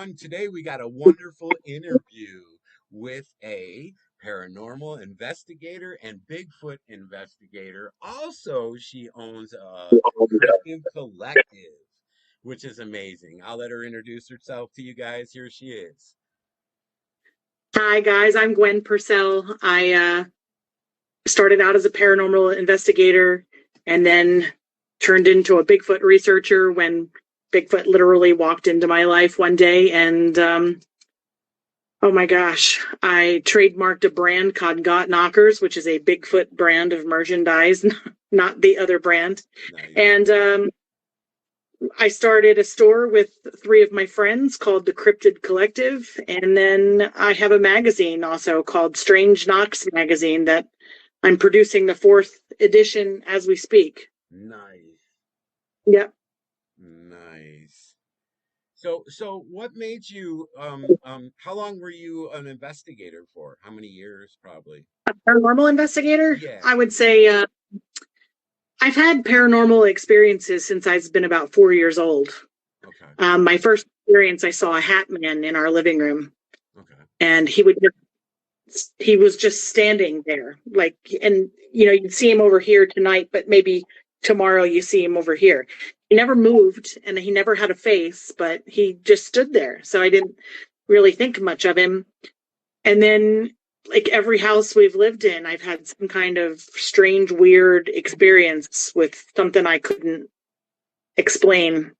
everyone. Today we got a wonderful interview with a paranormal investigator and Bigfoot investigator. Also, she owns a Cryptid collective, which is amazing. I'll let her introduce herself to you guys. Here she is. Hi guys, I'm Gwen Purcell. I started out as a paranormal investigator and then turned into a Bigfoot researcher when Bigfoot literally walked into my life one day. And oh my gosh, I trademarked a brand called Got Knockers, which is a Bigfoot brand of merchandise, not the other brand. Nice. And I started a store with three of my friends called the Cryptid Collective. And then I have a magazine also called Strange Knocks Magazine that I'm producing the fourth edition as we speak. Nice. Yep. Nice. So what made you how long were you an investigator for? How many years probably? A paranormal investigator? Yeah. I would say I've had paranormal experiences since I've been about 4 years old. Okay. My first experience, I saw a hat man in our living room. Okay. And he was just standing there, like, and you'd see him over here tonight, but maybe tomorrow you see him over here. He never moved and he never had a face, but he just stood there. So I didn't really think much of him. And then, like every house we've lived in, I've had some kind of strange, weird experience with something I couldn't explain,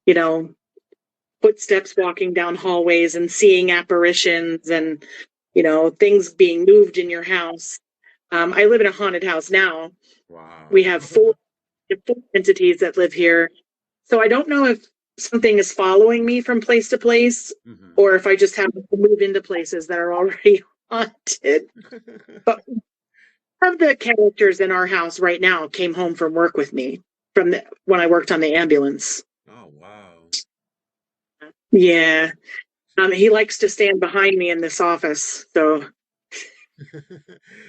you know, footsteps walking down hallways and seeing apparitions and, things being moved in your house. I live in a haunted house now. Wow. We have four entities that live here. So I don't know if something is following me from place to place or if I just have to move into places that are already haunted. But one of the characters in our house right now came home from work with me when I worked on the ambulance. Oh, wow. Yeah. He likes to stand behind me in this office. So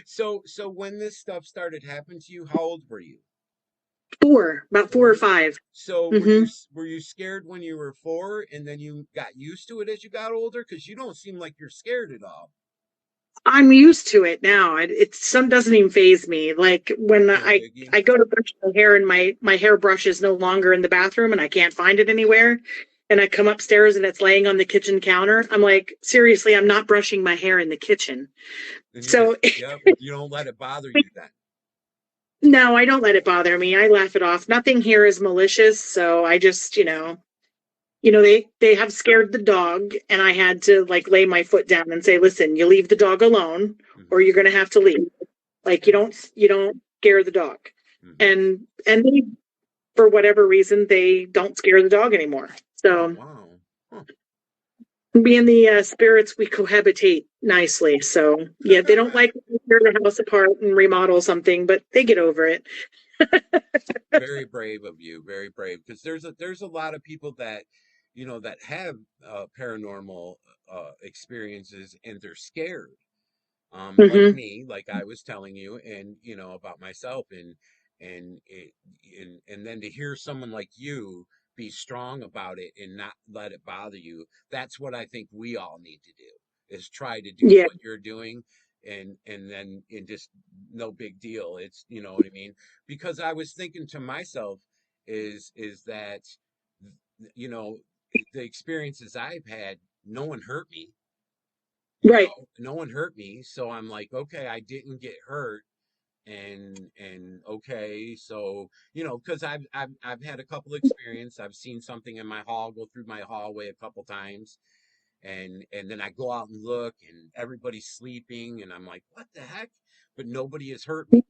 So when this stuff started happening to you, how old were you? about four or five. So Mm-hmm. were you scared when you were 4 and then you got used to it as you got older? Because you don't seem like you're scared at all. I'm used to it now. Some doesn't even faze me. Like when No I biggie. go to brush my hair and my hairbrush is no longer in the bathroom and I can't find it anywhere. And I come upstairs and it's laying on the kitchen counter. I'm like, seriously, I'm not brushing my hair in the kitchen. And So yep, you don't let it bother you then. no, I don't let it bother me. I laugh it off. Nothing here is malicious. So I just, they have scared the dog and I had to like lay my foot down and say, listen, you leave the dog alone or you're going to have to leave. Like you don't scare the dog. And they, for whatever reason, they don't scare the dog anymore. Oh, So wow. Huh. me and the spirits, we cohabitate nicely. So yeah, they don't like to tear the house apart and remodel something, but they get over it. Very brave of you, very brave. Because there's a lot of people that that have paranormal experiences and they're scared. Like Mm-hmm. me, like I was telling you, and about myself, and it, and then to hear someone like you be strong about it and not let it bother you. That's what I think we all need to do, is try to do Yeah. what you're doing, and then and just no big deal. It's what I mean, because I was thinking to myself is that you know the experiences I've had, no one hurt me. Right. No one hurt me, so I'm like, okay, I didn't get hurt, and okay, so because I've had a couple experience. I've seen something in my hall, go through my hallway a couple times, and then I go out and look, and everybody's sleeping, and I'm like, what the heck? But nobody has hurt me.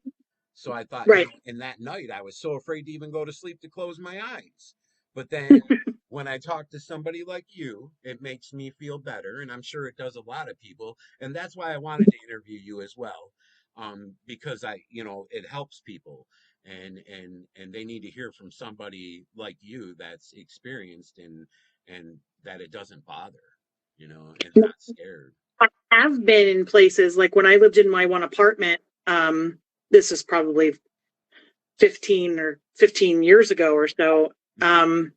So I thought, Right. and that night I was so afraid to even go to sleep to close my eyes. But then when I talk to somebody like you, it makes me feel better. And I'm sure it does a lot of people. And that's why I wanted to interview you as well. Because it helps people, and they need to hear from somebody like you that's experienced, and that it doesn't bother, and not scared. I have been in places like when I lived in my one apartment. This is probably 15 years ago or so. Mhm.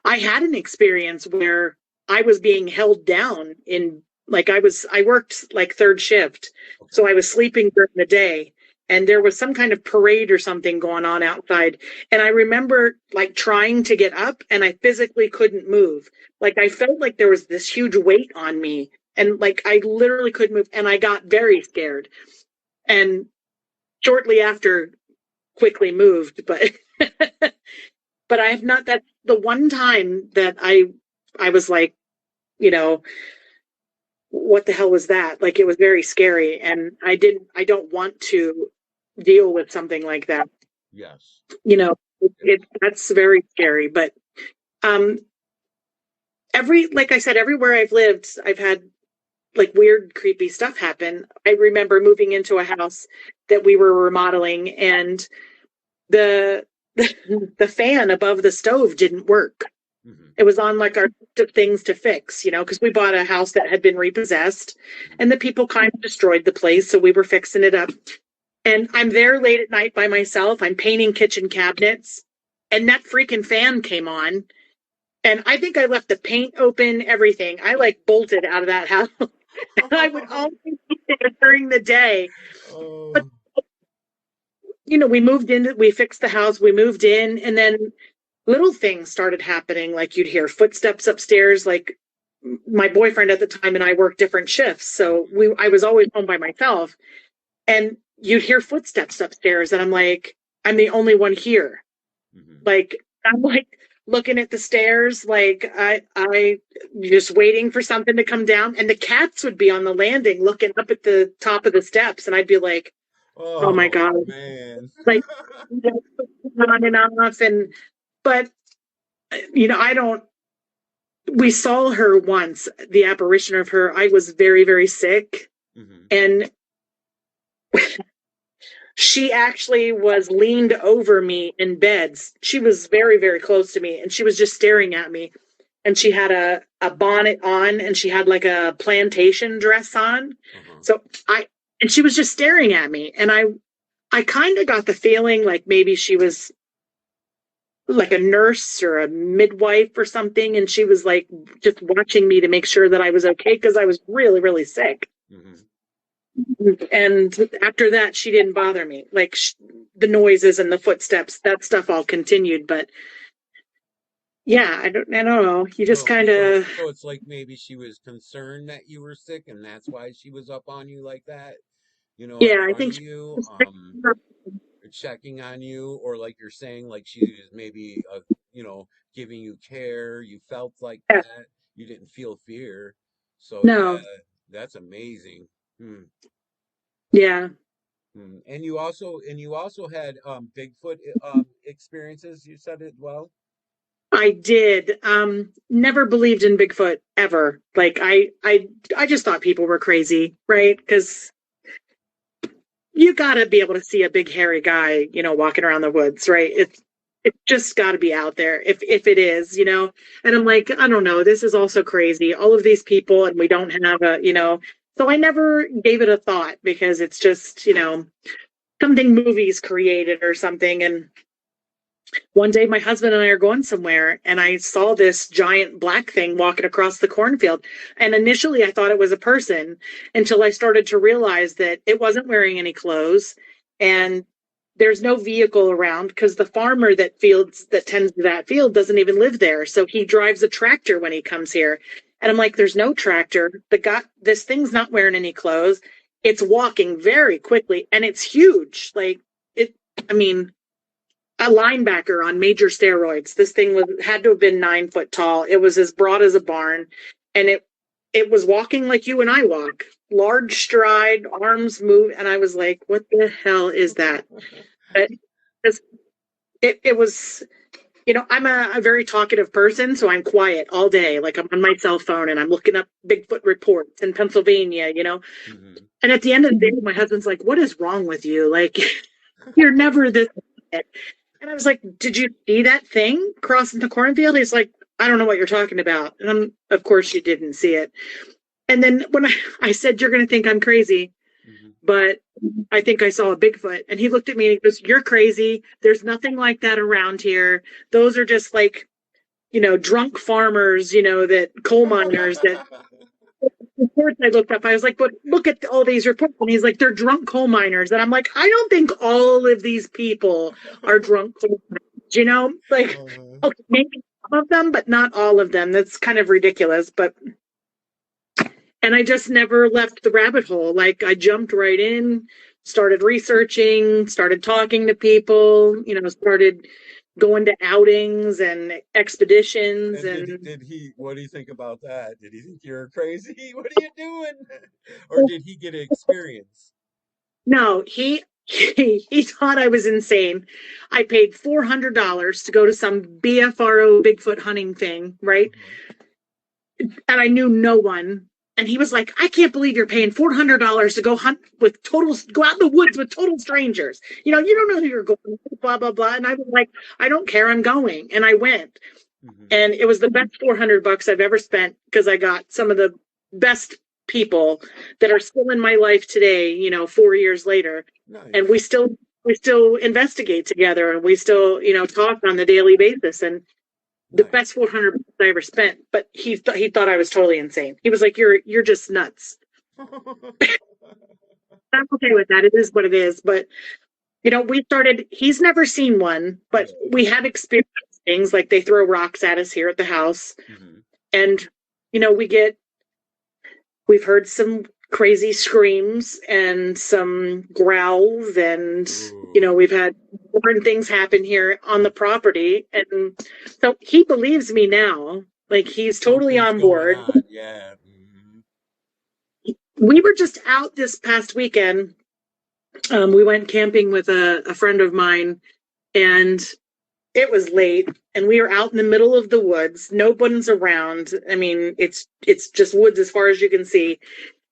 I had an experience where I was being held down in, like, I worked like third shift. So I was sleeping during the day, and there was some kind of parade or something going on outside. And I remember like trying to get up, and I physically couldn't move. Like I felt like there was this huge weight on me, and like I literally couldn't move, and I got very scared. And shortly after, quickly moved, but but I have not. That's the one time that I was like, you know, what the hell was that? Like it was very scary, and I don't want to deal with something like that. Yes. You know, that's very scary. But um, like I said, everywhere I've lived, I've had like weird, creepy stuff happen. I remember moving into a house that we were remodeling, and the the fan above the stove didn't work. Mm-hmm. It was on like our list of things to fix, you know, because we bought a house that had been repossessed, and the people kind of destroyed the place, so we were fixing it up. And I'm there late at night by myself. I'm painting kitchen cabinets, and that freaking fan came on. And I think I left the paint open, everything. I like bolted out of that house. And I would only be there during the day. Oh. But, you know, we fixed the house, we moved in, and then little things started happening. Like you'd hear footsteps upstairs. Like my boyfriend at the time and I worked different shifts. So I was always home by myself, and you'd hear footsteps upstairs. And I'm like, I'm the only one here. Mm-hmm. Like, I'm like looking at the stairs, like I just waiting for something to come down. And the cats would be on the landing looking up at the top of the steps. And I'd be like, oh my God, man. Like, on and off. But, you know, we saw her once, the apparition of her. I was very, very sick. Mm-hmm. And she actually was leaned over me in beds. She was very, very close to me, and she was just staring at me. And she had a bonnet on, and she had like a plantation dress on. Mm-hmm. So and she was just staring at me. And I kind of got the feeling like maybe she was like a nurse or a midwife or something. And she was like just watching me to make sure that I was okay, because I was really, really sick. Mm-hmm. And after that, she didn't bother me. Like the noises and the footsteps, that stuff all continued. But yeah, I don't know. You just kind of. So it's like maybe she was concerned that you were sick, and that's why she was up on you like that. You know, yeah, I think you, checking on you, or like you're saying, like she was maybe, you know, giving you care. You felt like that. You didn't feel fear. So no, yeah, that's amazing. Hmm. Yeah. And you also had Bigfoot experiences, you said as well? I did. Never believed in Bigfoot ever. Like I just thought people were crazy, right? Because you got to be able to see a big hairy guy, you know, walking around the woods, right? It's just got to be out there if it is, you know. And I'm like, I don't know, this is also crazy. All of these people, and we don't have a, you know. So I never gave it a thought, because it's just, you know, something movies created or something. And one day my husband and I are going somewhere, and I saw this giant black thing walking across the cornfield. And initially I thought it was a person, until I started to realize that it wasn't wearing any clothes, and there's no vehicle around, because the farmer that tends to that field doesn't even live there. So he drives a tractor when he comes here. And I'm like, there's no tractor. This thing's not wearing any clothes. It's walking very quickly, and it's huge. Like I mean, a linebacker on major steroids. This thing had to have been 9 foot tall. It was as broad as a barn, and it was walking like you and I walk. Large stride, arms move, and I was like, what the hell is that? It was, you know, I'm a very talkative person, so I'm quiet all day. Like I'm on my cell phone and I'm looking up Bigfoot reports in Pennsylvania, you know. Mm-hmm. And at the end of the day, my husband's like, what is wrong with you? Like, you're never this. And I was like, did you see that thing crossing the cornfield? He's like, I don't know what you're talking about. And of course you didn't see it. And then when I said, you're going to think I'm crazy, mm-hmm. but I think I saw a Bigfoot. And he looked at me and he goes, you're crazy. There's nothing like that around here. Those are just like drunk farmers, that coal miners that reports I looked up. I was like, but look at all these reports. And he's like, they're drunk coal miners. And I'm like, I don't think all of these people are drunk coal miners, like, okay, maybe some of them, but not all of them. That's kind of ridiculous. And I just never left the rabbit hole. Like, I jumped right in, started researching, started talking to people, started going to outings and expeditions. And did he, what do you think about that? Did he think you're crazy? What are you doing? Or did he get an experience? No, he thought I was insane. I paid $400 to go to some BFRO Bigfoot hunting thing, right? And I knew no one. And he was like, I can't believe you're paying $400 to go hunt go out in the woods with total strangers. You don't know who you're going with, blah, blah, blah. And I was like, I don't care, I'm going. And I went. And it was the best $400 I've ever spent, because I got some of the best people that are still in my life today, 4 years later. Nice. And we still investigate together, and we still, talk on the daily basis. And the best $400 I ever spent. But he thought I was totally insane. He was like, you're just nuts. I'm okay with that. It is what it is. But he's never seen one, but we have experienced things like they throw rocks at us here at the house. And we've heard some crazy screams and some growls, and we've had different things happen here on the property. And so he believes me now. Like, he's totally on board. Yeah. We were just out this past weekend. We went camping with a friend of mine, and it was late, and we were out in the middle of the woods. No one's around. I mean, it's just woods as far as you can see.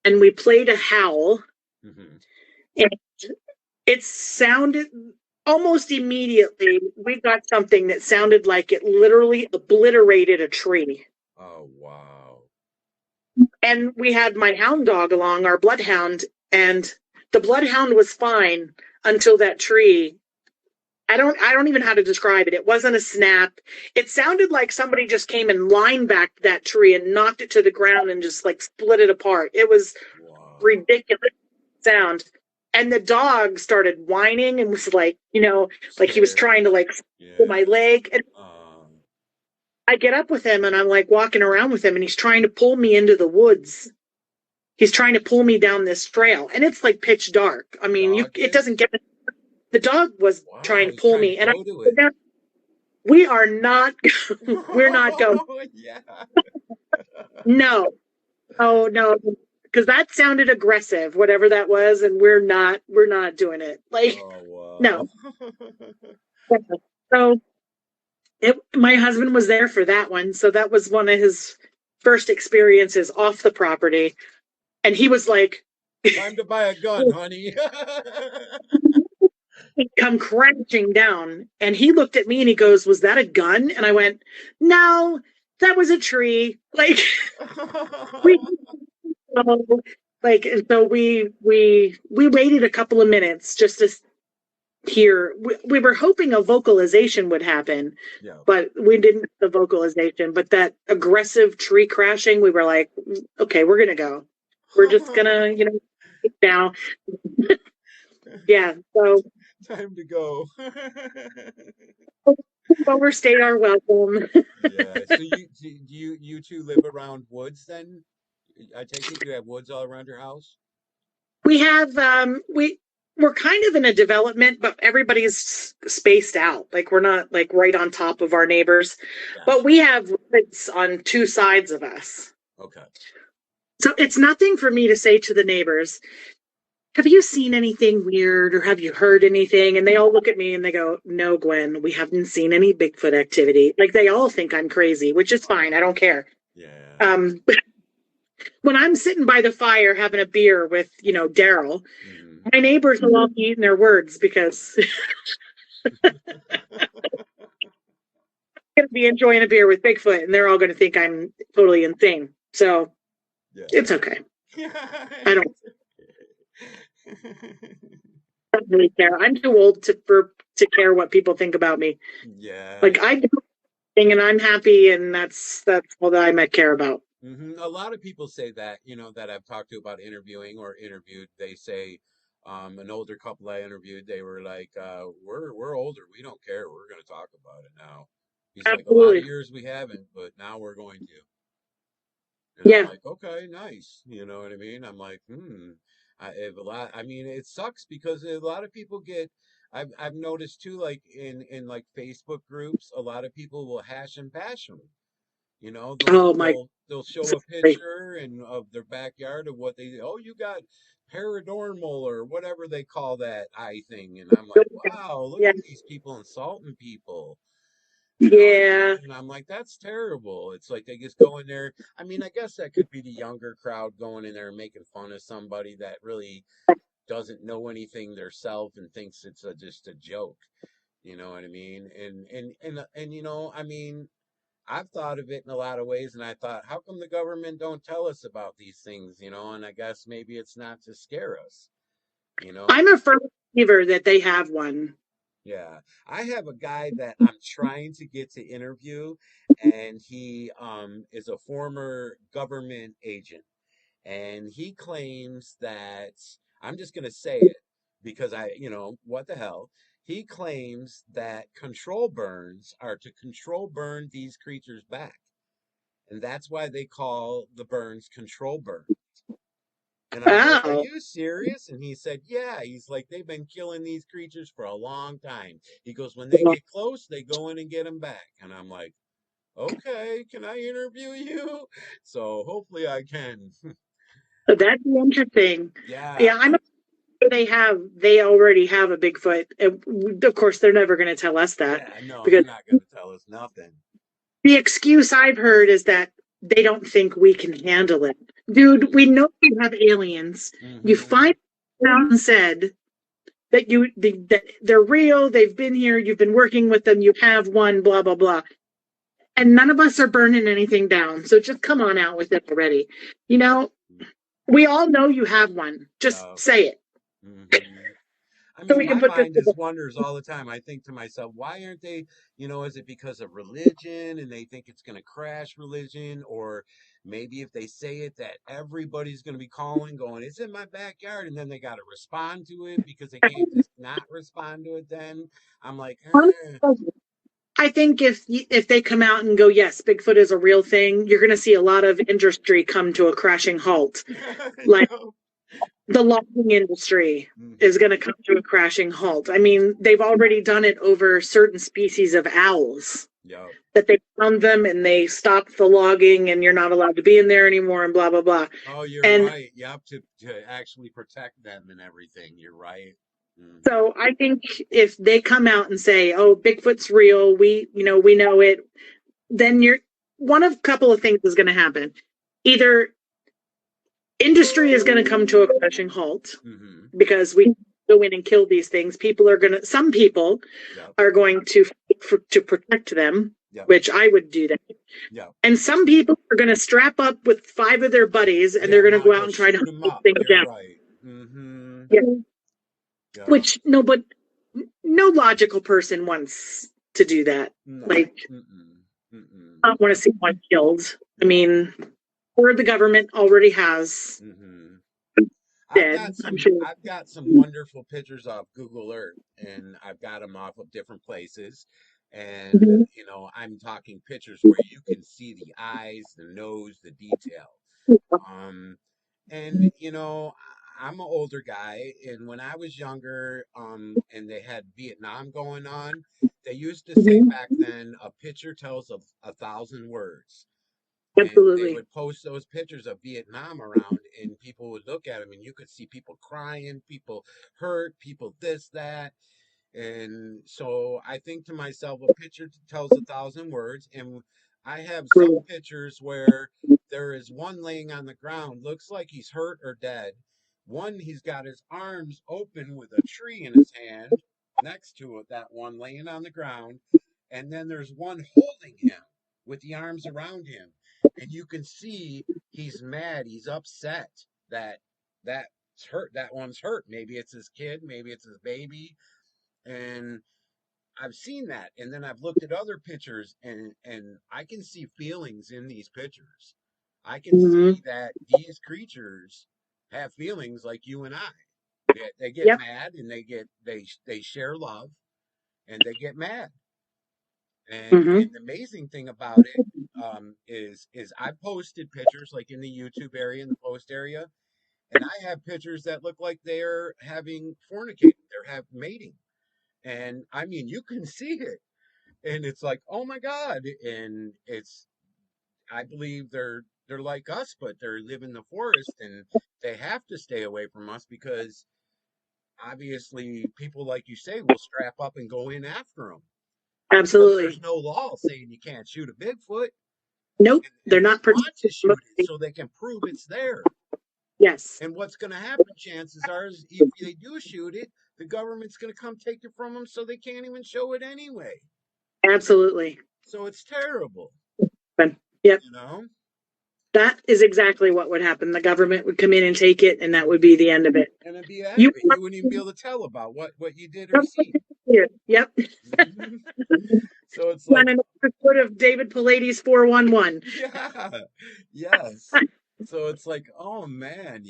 And we played a howl, and it sounded almost immediately. We got something that sounded like it literally obliterated a tree. Oh, wow. And we had my hound dog along, our bloodhound, and the bloodhound was fine until that tree. I don't even know how to describe it. It wasn't a snap. It sounded like somebody just came and line backed that tree and knocked it to the ground and just like split it apart. It was ridiculous sound. And the dog started whining and was like, like he was trying to like pull my leg. And I get up with him, and I'm like walking around with him, and he's trying to pull me into the woods. He's trying to pull me down this trail, and it's like pitch dark. I mean, it doesn't get. The dog was trying to pull me, and we are not. We're not going. No, oh no, because that sounded aggressive, whatever that was, and we're not doing it. Like, no. So, my husband was there for that one, so that was one of his first experiences off the property, and he was like, "Time to buy a gun, honey." He'd come crashing down, and he looked at me and he goes, "Was that a gun?" And I went, "No, that was a tree." Like, and so we waited a couple of minutes just to hear. We were hoping a vocalization would happen, but we didn't get the vocalization. But that aggressive tree crashing, we were like, okay, we're gonna go. We're just gonna, now. Yeah, so time to go. Overstayed our welcome. Yeah. So you two live around woods then? I take it you have woods all around your house? We have we're kind of in a development, but everybody's spaced out. Like, we're not like right on top of our neighbors, but we have woods on two sides of us. Okay. So it's nothing for me to say to the neighbors, have you seen anything weird, or have you heard anything? And they all look at me and they go, no, Gwen, we haven't seen any Bigfoot activity. Like, they all think I'm crazy, which is fine. I don't care. Yeah. When I'm sitting by the fire having a beer with, Daryl, my neighbors will all be eating their words, because I'm going to be enjoying a beer with Bigfoot, and they're all going to think I'm totally insane. So it's okay. I don't really care. I'm too old to care what people think about me. Yeah. Like, I and I'm happy, and that's all that I might care about. A lot of people say that, that I've talked to about interviewing or interviewed, they say, an older couple I interviewed, they were like, we're older, we don't care, we're going to talk about it now. He's like, a lot of Absolutely. years we haven't, but now we're going to. And I'm Yeah. like, okay, nice. You know what I mean? I'm like, if a lot, I mean, it sucks because a lot of people get. I've noticed too, like in like Facebook groups, a lot of people will hash and bash them. Oh my. They'll show a picture and of their backyard of what they. Oh, you got paranormal or whatever they call that eye thing, and I'm like, wow, look Yeah. at these people insulting people. You know what I Yeah. mean? And I'm like, that's terrible. It's like they just go in there. I mean, I guess that could be the younger crowd going in there and making fun of somebody that really doesn't know anything themselves and thinks it's just a joke. You know what I mean? And I mean, I've thought of it in a lot of ways, and I thought, how come the government don't tell us about these things? And I guess maybe it's not to scare us. You know, I'm a firm believer that they have one. Yeah, I have a guy that I'm trying to get to interview, and he is a former government agent, and he claims that I'm just gonna say it because what the hell? He claims that control burns are to control burn these creatures back, and that's why they call the burns control burn. And I'm like, are Oh, you serious? And he said, yeah. He's like, they've been killing these creatures for a long time. He goes, when they get close, they go in and get them back. And I'm like, okay, can I interview you? So hopefully I can. that'd be interesting. Yeah. Yeah, I'm they already have a Bigfoot. And of course, they're never going to tell us that Yeah. No, they're because not going to tell us nothing. the excuse I've heard is that they don't think we can handle it. Dude, we know you have aliens. You Mm-hmm. find out and said that they're real. They've been here. You've been working with them. You have one. Blah blah blah. And none of us are burning anything down. So just come on out with it already. You know, we all know you have one. Just Yeah. say it Mm-hmm. I so mean, we can my put this mind to the just wonders all the time. I think to myself, why aren't they, is it because of religion and they think it's going to crash religion? Or maybe if they say it, that everybody's going to be calling, going, it's in my backyard. And then they got to respond to it because they can't just not respond to it then. I'm like, I think if they come out and go, yes, Bigfoot is a real thing, you're going to see a lot of industry come to a crashing halt. Like no. the logging industry is Hmm. going to come to a crashing halt. I mean, they've already done it over certain species of owls Yep. that they found them and they stopped the logging and you're not allowed to be in there anymore and blah blah blah. Oh, you're And right. You have to actually protect them and everything. You're right. Hmm. so I think if they come out and say, "Oh, Bigfoot's real," we know it, then you're one of a couple of things is going to happen. Either industry is going to come to a crashing halt Hmm. because we go in and kill these things. Some people Yep. are going to to protect them, Yep. which I would do that. Yep. And some people are going to strap up with five of their buddies and they're Yeah, going to want go to out go and try to shoot hunt him these up. things You're down. right. Mm-hmm. Yeah. Yeah. Which no, but no logical person wants to do that. No. Like, Mm-mm. Mm-mm. I don't want to see one killed. I Yeah. mean, or the government already has Mm-hmm. dead, I'm sure. I've got some wonderful pictures off Google Earth, and I've got them off of different places. And Mhm. I'm talking pictures where you can see the eyes, the nose, the detail. Um, and I'm an older guy, and when I was younger, and they had Vietnam going on, they used to say Mhm. back then, a picture tells of 1,000 words. And they Absolutely. would post those pictures of Vietnam around, and people would look at them, and you could see people crying, people hurt, people this, that. And so I think to myself, a picture tells 1,000 words. And I have some pictures where there is one laying on the ground, looks like he's hurt or dead. One, he's got his arms open with a tree in his hand next to it, that one laying on the ground. And then there's one holding him with the arms around him. And you can see he's mad, he's upset that that's hurt, that one's hurt. Maybe it's his kid, maybe it's his baby, and I've seen that, and then I've looked at other pictures, and I can see feelings in these pictures. I can Hmm. see that these creatures have feelings like you and I. They get Yep. mad, and they share love, and they get mad. Hmm. And the amazing thing about it is I posted pictures like in the YouTube area, in the post area, and I have pictures that look like they're having fornicating, they're have mating, and I mean you can see it, and it's like, oh my god. And it's, I believe they're like us, but they live in the forest, and they have to stay away from us because obviously people like you say will strap up and go in after them because there's Absolutely. no law saying you can't shoot a Bigfoot, Nope. and They're they not want to protected. shoot it so they can prove it's there. Yes. And what's going to happen, chances are, is if they do shoot it, the government's going to come take it from them, so they can't even show it anyway. Absolutely. So it's terrible, But yep. you know. That is exactly what would happen. The government would come in and take it, and that would Mhm. be the end of it. And it'd be the end You of it. You wouldn't even be able to tell about what you did or seen. Yep. Mhm. So it's On like, an episode of David Pallady's 411. yeah, yes. So it's like, oh man,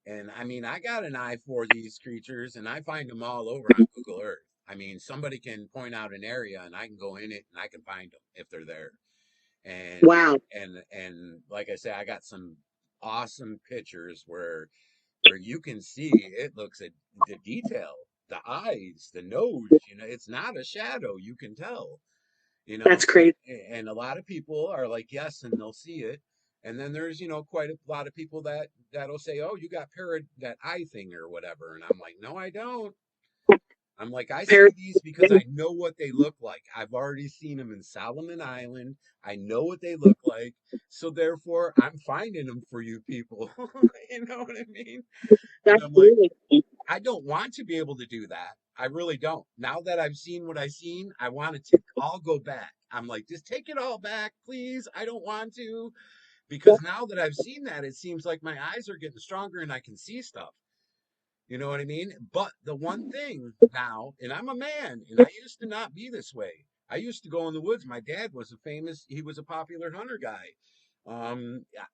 and I mean, I got an eye for these creatures, and I find them all over on Google Earth. I mean, somebody can point out an area, and I can go in it, and I can find them if they're there. And Wow. and like I say, I got some awesome pictures where you can see it looks at the detail, the eyes, the nose. It's not a shadow. You can tell. That's crazy. And a lot of people are like, yes, and they'll see it. And then there's, quite a lot of people that'll say, oh, you got that eye thing or whatever. And I'm like, no, I don't. I'm like, I see Par- these because I know what they look like. I've already seen them in Solomon Island. I know what they look like. So therefore, I'm finding them for you people. You know what I mean? And I'm like, Absolutely. I don't want to be able to do that. I really don't. Now that I've seen what I've seen, I want it to all go back. I'm like, just take it all back, please. I don't want to. Because now that I've seen that, it seems like my eyes are getting stronger and I can see stuff. You know what I mean? But the one thing now, and I'm a man, and I used to not be this way. I used to go in the woods. My dad was he was a popular hunter guy.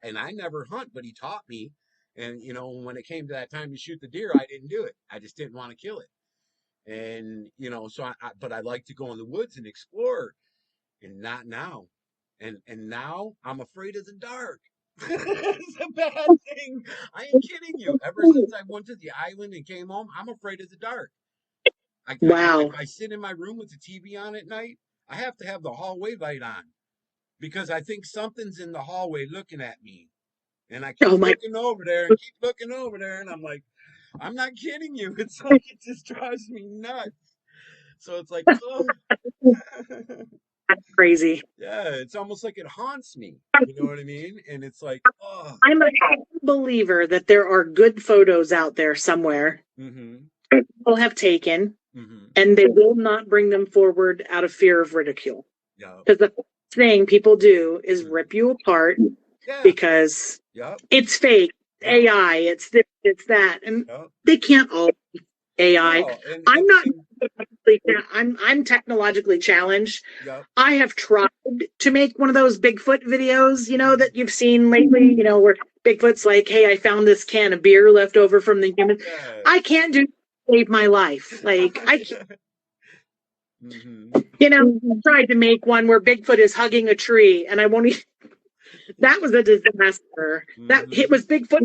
And I never hunt, but he taught me. And, when it came to that time to shoot the deer, I didn't do it. I just didn't want to kill it. And, so but I like to go in the woods and explore, and not now. And now I'm afraid of the dark. It's a bad thing. I ain't kidding you. Ever since I went to the island and came home, I'm afraid of the dark. If Wow. I sit in my room with the TV on at night, I have to have the hallway light on because I think something's in the hallway looking at me. And I keep Oh my. looking over there and keep looking over there, and I'm like, I'm not kidding you. It's like it just drives me nuts. So it's like, oh, That's crazy. yeah, it's almost like it haunts me. You know what I mean? And it's like, oh, I'm a believer that there are good photos out there somewhere mm-hmm, people have taken, mm-hmm, and they will not bring them forward out of fear of ridicule. yeah, Because the thing people do is mm-hmm, rip you apart yeah, because yep, it's fake, yep, AI, it's this, it's that, and yep. they can't all be AI. No, and I'm and not. and I'm technologically challenged. yep, I have tried to make one of those Bigfoot videos, mm-hmm, that you've seen lately, where Bigfoot's like, "Hey, I found this can of beer left over from the human." yeah, I can't do save my life. Like I can't, mm-hmm, tried to make one where Bigfoot is hugging a tree, and I won't. That was a disaster. That it mm-hmm, was Bigfoot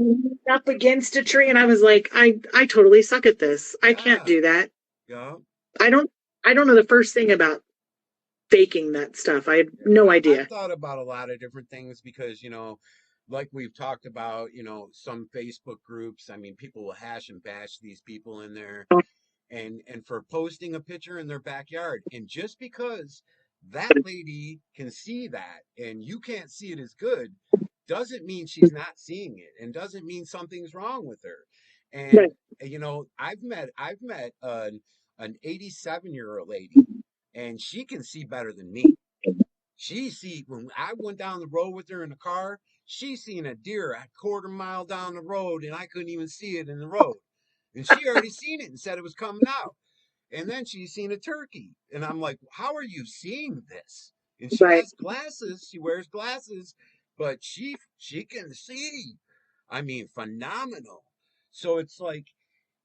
up against a tree, and I was like, I totally suck at this. I can't yeah, do that. yep. I don't I don't know the first thing about faking that stuff. I have Yeah, no I've idea. thought about a lot of different things because, like we've talked about, some Facebook groups. I mean, people will hash and bash these people in there, and for posting a picture in their backyard. And just because that lady can see that and you can't see it as good, doesn't mean she's not seeing it, and doesn't mean something's wrong with her. And Right. I've met an 87-year-old lady, and she can see better than me. She see when I went down the road with her in the car, she seen a deer a quarter mile down the road, and I couldn't even see it in the road. And she already seen it and said it was coming out. And then she's seen a turkey. And I'm like, how are you seeing this? And she Right. has glasses. She wears glasses, but she can see. I mean, phenomenal. So it's like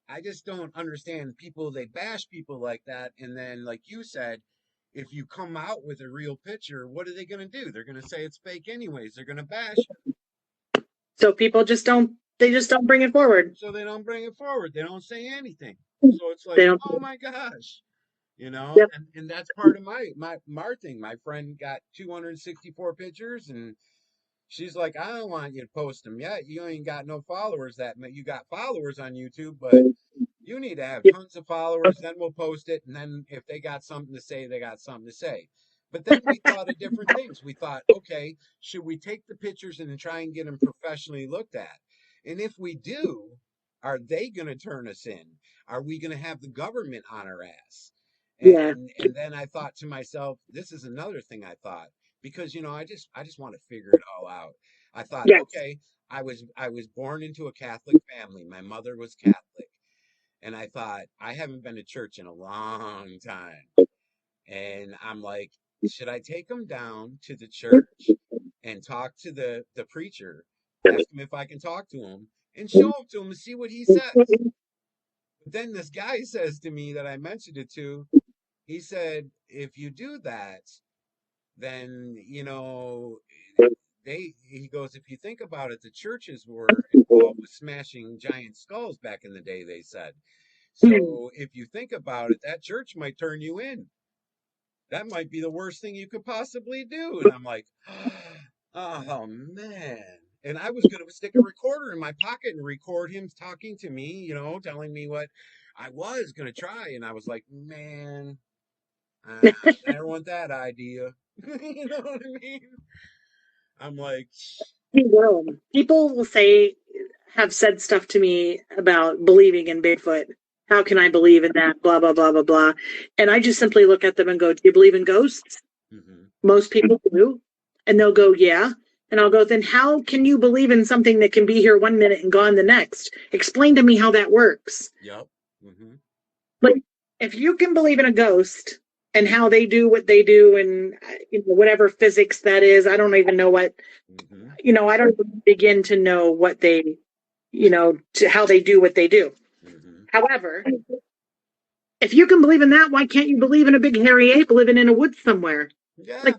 I just don't understand people. They bash people like that, and then, like you said, if you come out with a real picture, what are they going to do? They're going to say it's fake anyways. They're going to bash you. So people just don't. They just don't bring it forward. So they don't bring it forward. They don't say anything. So it's They like, don't. oh my gosh, you know. Yep. And that's part of my thing. My friend got 264 pictures, and she's like, I don't want you to post them yet. You ain't got no followers. That you got followers on YouTube, but you need to have Yep. tons of followers, then we'll post it. And then if they got something to say, they got something to say. But then we thought of different things. We thought, okay, should we take the pictures and try and get them professionally looked at? And if we do, are they going to turn us in? Are we going to have the government on our ass? Yeah. And then I thought to myself, this is another thing I thought, because I just want to figure it all out. I thought, Yes. okay, I was born into a Catholic family. My mother was Catholic. And I thought, I haven't been to church in a long time. And I'm like, should I take them down to the church and talk to the preacher, ask him if I can talk to him, and show him to him and see what he says? But then this guy says to me that I mentioned it to, he said, if you do that, then, he goes, if you think about it, the churches were involved with smashing giant skulls back in the day, they said. So if you think about it, that church might turn you in. That might be the worst thing you could possibly do. And I'm like, oh man. And I was going to stick a recorder in my pocket and record him talking to me, telling me what I was going to try. And I was like, man, I don't want that idea. You know what I mean? I'm like, People will say, have said stuff to me about believing in Bigfoot. How can I believe in that? Blah, blah, blah, blah, blah. And I just simply look at them and go, do you believe in ghosts? mm-hmm. Most people do. And they'll go, yeah. And I'll go, then how can you believe in something that can be here 1 minute and gone the next? Explain to me how that works. Yep. Mm-hmm. Like, if you can believe in a ghost and how they do what they do, and whatever physics that is, I don't even know what, Mm-hmm. I don't begin to know what they, how they do what they do. Mm-hmm. However, if you can believe in that, why can't you believe in a big hairy ape living in a woods somewhere? Yeah. Like,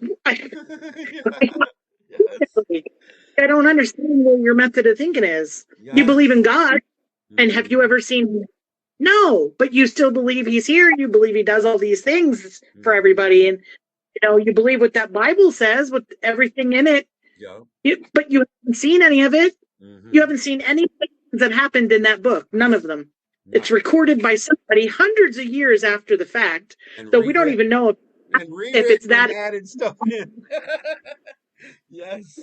Yeah. Yes. I don't understand what your method of thinking is. You Yes. believe in God, and have you Mm-hmm. ever seen? No, but you still believe he's here. You believe he does all these things for Mm-hmm. everybody, and you believe what that Bible says with everything in it. Yep. But you haven't seen any of it. You Mm-hmm. haven't seen any things that happened in that book. None of them. No. It's recorded by somebody hundreds of years after the fact, And so we don't even know if it's rewritten and that. added stuff in. Yes.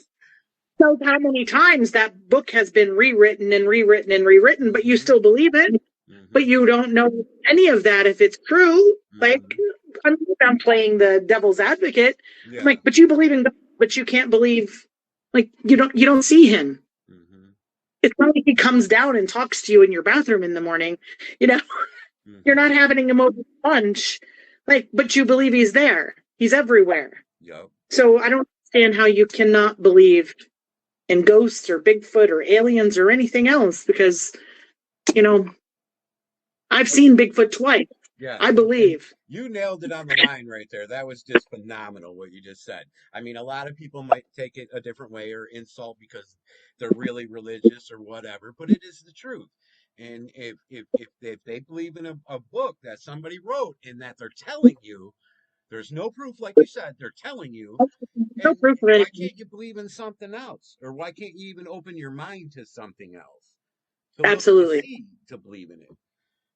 Knows how many times that book has been rewritten and rewritten and rewritten, but you Mm-hmm. still believe it. But Mm-hmm. you don't know any of that if it's true. Like, Mm-hmm. I'm playing the devil's advocate. I'm Yeah. like, but you believe in God, but you can't believe. Like, you don't see him. Mm-hmm. It's not like he comes down and talks to you in your bathroom in the morning. You know, you're Mm-hmm. not having him over lunch. Like, but you believe he's there. He's everywhere. Yep. So I don't understand how you cannot believe in ghosts or Bigfoot or aliens or anything else, because you know I've seen Bigfoot twice. Yes. I And believe. you nailed it on the line right there. That was just phenomenal what you just said. I mean, a lot of people might take it a different way or insult because they're really religious or whatever, but it is the truth. And if they believe in a book that somebody wrote and that they're telling you, there's no proof, like you said, they're telling you, No and proof of why it. can't you believe in something else? Or why can't you even open your mind to something else? To look to Absolutely. see, to believe in it.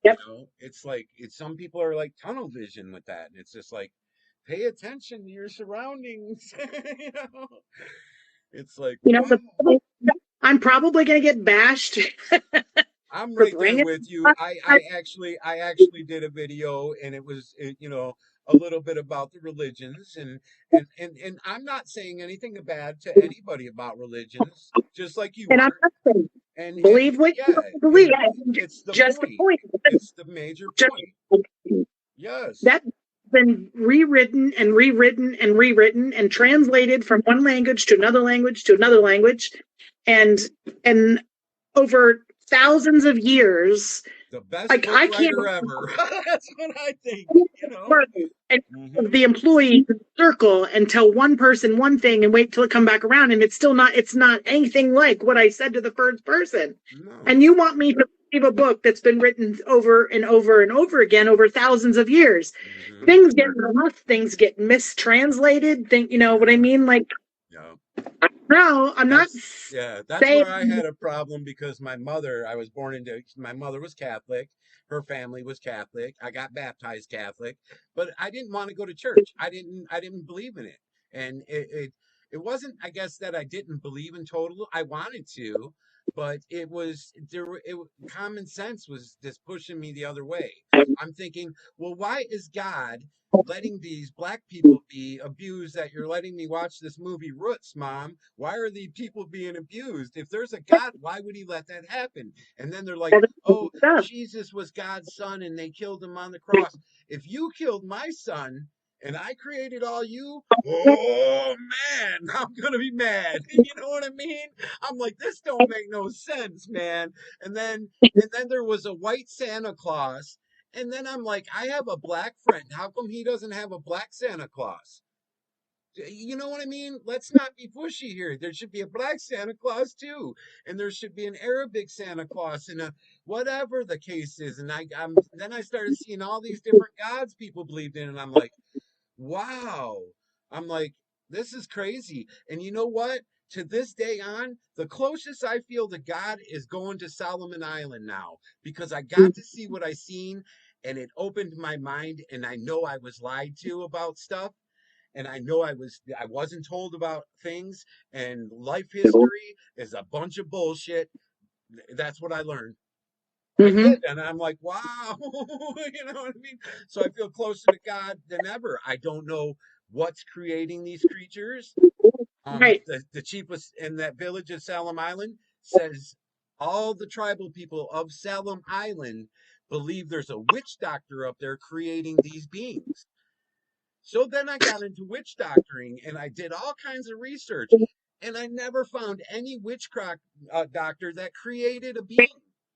Yep. It's like some people are like tunnel vision with that. And it's just like, pay attention to your surroundings. you know, it's like, You know, wow. I'm probably going to get bashed I'm for right there bringing. with you. I actually did a video, and it was a little bit about the religions, and I'm not saying anything bad to anybody about religions, just like you And I'm are. not saying And believe what you yeah, believe. and it's the Just the point. point. It's the major Just point. Yes. That's been rewritten and rewritten and rewritten and translated from one language to another language to another language, and and over thousands of years. The best Like book I can't. writer ever. That's what I think, you know. And Hmm. the employee circle and tell one person one thing and wait till it come back around, and it's not anything like what I said to the first person. No. And you want me to believe a book that's been written over and over and over again over thousands of years? Hmm. Things get lost, things get mistranslated. Think, you know what I Yeah. mean? Like, Yeah. no, I'm not That's saying. where I had a problem because I was born into, my mother was Catholic, her family was Catholic. I got baptized Catholic, but I didn't want to go to church. I didn't believe in it. And it wasn't, I guess, that I didn't believe in total. I wanted to, but it was common sense was just pushing me the other way. I'm thinking, well, why is God letting these black people be abused, that you're letting me watch this movie Roots, Mom? Why are these people being abused? If there's a God, why would he let that happen? And then they're like, oh, Jesus was God's son and they killed him on the cross. If you killed my son and I created all you, oh man, I'm gonna be mad. You know what I mean? I'm like, this don't make no sense, man. And then there was a white Santa Claus, and then I'm like, I have a black friend. How come he doesn't have a black Santa Claus? You know what I mean? Let's not be pushy here. There should be a black Santa Claus too, and there should be an Arabic Santa Claus, and a whatever the case is. And then I started seeing all these different gods people believed in, and I'm like, wow. I'm like, this is crazy. And you know what? To this day on, the closest I feel to God is going to Solomon Island now, because I got to see what I seen, and it opened my mind, and I know I was lied to about stuff, and I know I wasn't told about things, and life history is a bunch of bullshit. That's what I learned. I Mm-hmm. did, and I'm like, wow, you know what I mean? So I feel closer to God than ever. I don't know what's creating these creatures. Right. The chief was in that village of Salem Island says all the tribal people of Salem Island believe there's a witch doctor up there creating these beings. So then I got into witch doctoring and I did all kinds of research, and I never found any witchcraft doctor that created a being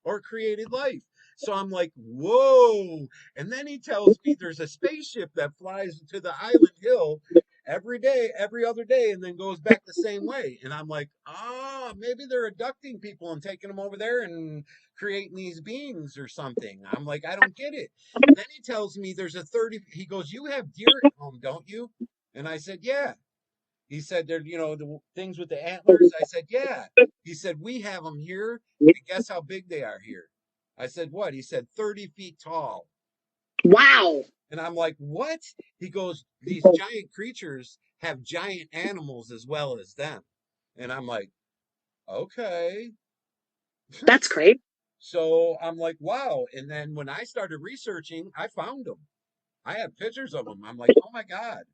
or created life. So I'm like, whoa. And then he tells me there's a spaceship that flies to the island hill every day, every other day, and then goes back the same way. And I'm like, oh, maybe they're abducting people and taking them over there and creating these beings or something. I'm like, I don't get it. Then he tells me there's a 30, he goes, you have deer at home, don't you? And I said, yeah. He said, they're, the things with the antlers. I said, yeah. He said, we have them here. And guess how big they are here? I said, what? He said, 30 feet tall. Wow. And I'm like, what? He goes, these giant creatures have giant animals as well as them. And I'm like, okay. That's great. So I'm like, wow. And then when I started researching, I found them. I have pictures of them. I'm like, oh my God.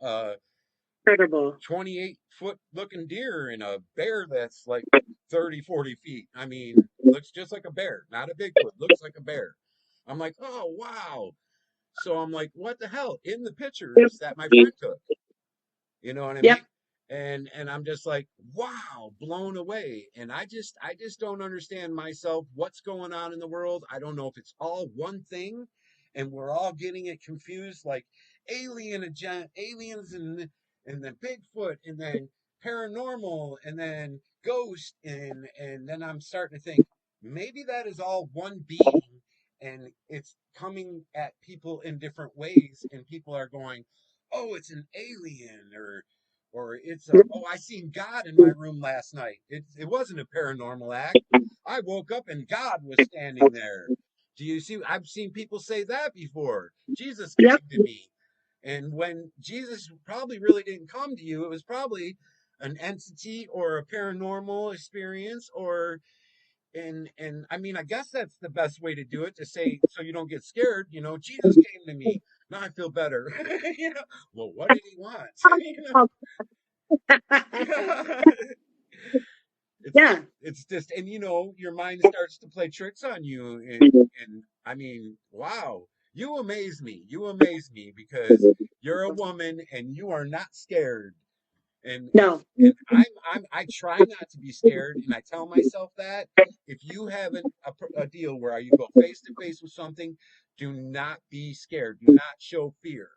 A Incredible. 28-foot looking deer and a bear that's like 30, 40 feet. I mean, looks just like a bear, not a Bigfoot, looks like a bear. I'm like, oh, wow. So I'm like, what the hell? In the pictures that my friend took, you know what I mean? Yep. And I'm just like, wow, blown away. And I just don't understand myself, what's going on in the world. I don't know if it's all one thing and we're all getting it confused, like aliens and then Bigfoot and then paranormal and then ghost, and then I'm starting to think maybe that is all one being, and it's coming at people in different ways, and people are going, oh, it's an alien, or it's a, oh, I seen God in my room last night. It wasn't a paranormal act. I woke up and God was standing there. Do you see? I've seen people say that before. Jesus came Yep. to me. And when Jesus probably really didn't come to you, it was probably an entity or a paranormal experience, or and I mean, I guess that's the best way to do it, to say, so you don't get scared, Jesus came to me. Now I feel better. you know, well, what did he want? it's Yeah. it's just, and your mind starts to play tricks on you, and I mean, wow. You amaze me. You amaze me because you're a woman and you are not scared. And and No. and I try not to be scared, and I tell myself that if you have a deal where you go face to face with something, do not be scared. Do not show fear.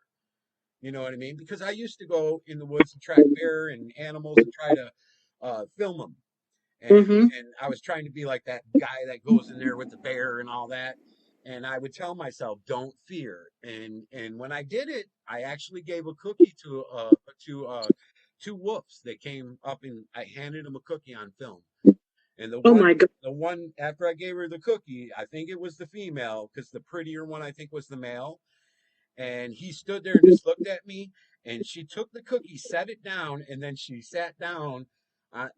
You know what I mean? Because I used to go in the woods and track bear and animals and try to film them. And Mm-hmm. and I was trying to be like that guy that goes in there with the bear and all that. And I would tell myself, "Don't fear." And when I did it, I actually gave a cookie to two wolves. They came up and I handed them a cookie on film. And Oh my God. the one after I gave her the cookie, I think it was the female because the prettier one I think was the male, and he stood there and just looked at me, and she took the cookie, set it down, and then she sat down,